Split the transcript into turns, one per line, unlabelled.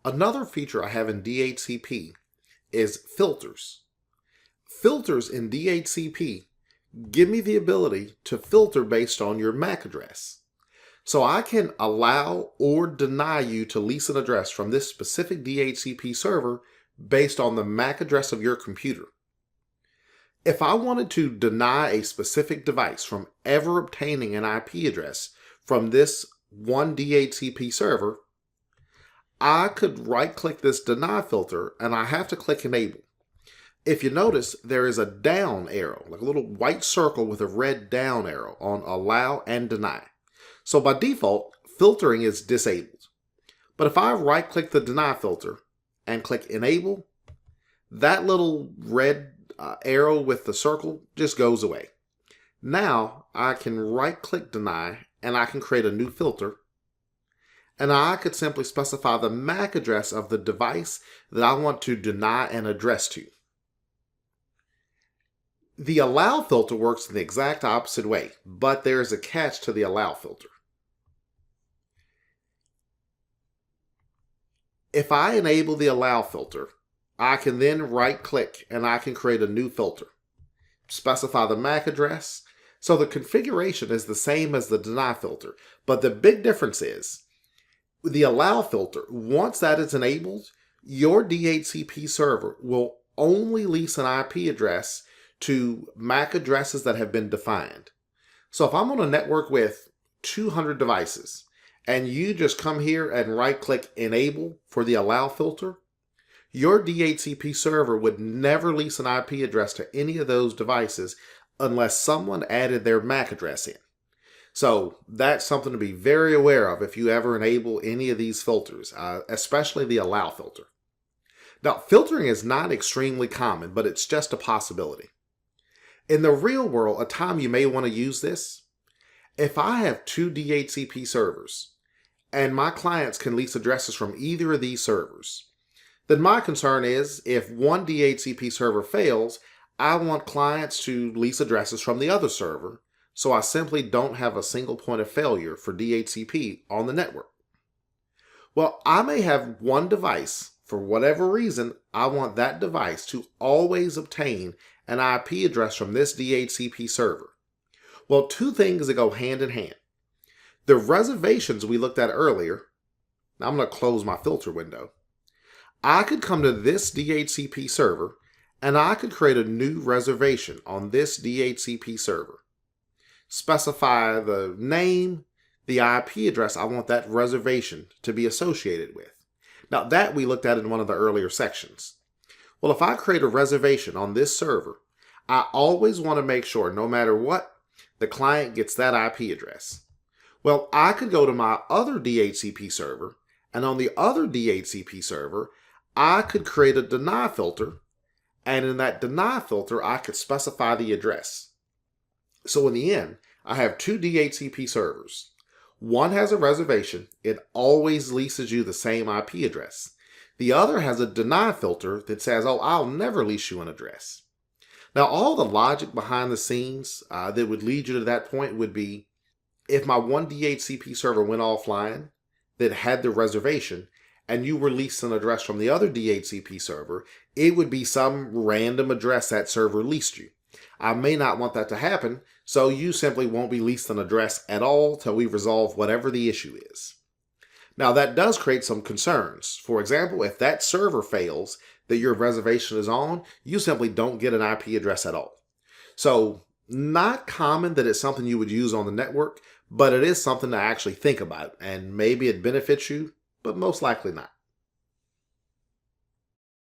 Another feature I have in DHCP is filters. Filters in DHCP give me the ability to filter based on your MAC address. So I can allow or deny you to lease an address from this specific DHCP server based on the MAC address of your computer. If I wanted to deny a specific device from ever obtaining an IP address from this one DHCP server, I could right-click this deny filter and I have to click enable. If you notice, there is a down arrow, like a little white circle with a red down arrow on allow and deny. So by default, filtering is disabled. But if I right-click the deny filter and click enable, that little red arrow with the circle just goes away. Now I can right-click deny and I can create a new filter. And I could simply specify the MAC address of the device that I want to deny an address to. The allow filter works in the exact opposite way, but there is a catch to the allow filter. If I enable the allow filter, I can then right click and I can create a new filter. Specify the MAC address. So the configuration is the same as the deny filter, but the big difference is the allow filter, once that is enabled, your DHCP server will only lease an IP address to MAC addresses that have been defined. So if I'm on a network with 200 devices and you just come here and right click enable for the allow filter, your DHCP server would never lease an IP address to any of those devices unless someone added their MAC address in. So that's something to be very aware of if you ever enable any of these filters, especially the allow filter. Now, filtering is not extremely common, but it's just a possibility. In the real world, a time you may want to use this, if I have 2 DHCP servers and my clients can lease addresses from either of these servers, then my concern is if one DHCP server fails, I want clients to lease addresses from the other server, so I simply don't have a single point of failure for DHCP on the network. Well, I may have one device. For whatever reason, I want that device to always obtain an IP address from this DHCP server. Well, two things that go hand in hand. The reservations we looked at earlier, now I'm going to close my filter window. I could come to this DHCP server and I could create a new reservation on this DHCP server. Specify the name, the IP address I want that reservation to be associated with. Now that we looked at in one of the earlier sections. Well, if I create a reservation on this server, I always want to make sure no matter what, the client gets that IP address. Well, I could go to my other DHCP server, and on the other DHCP server, I could create a deny filter, and in that deny filter, I could specify the address. So in the end, I have 2 DHCP servers. One has a reservation. It always leases you the same IP address. The other has a deny filter that says, oh, I'll never lease you an address. Now, all the logic behind the scenes that would lead you to that point would be if my one DHCP server went offline that had the reservation and you released an address from the other DHCP server, it would be some random address that server leased you. I may not want that to happen, so you simply won't be leased an address at all till we resolve whatever the issue is. Now that does create some concerns. For example, if that server fails that your reservation is on, you simply don't get an IP address at all. So not common that it's something you would use on the network, but it is something to actually think about, and maybe it benefits you, but most likely not.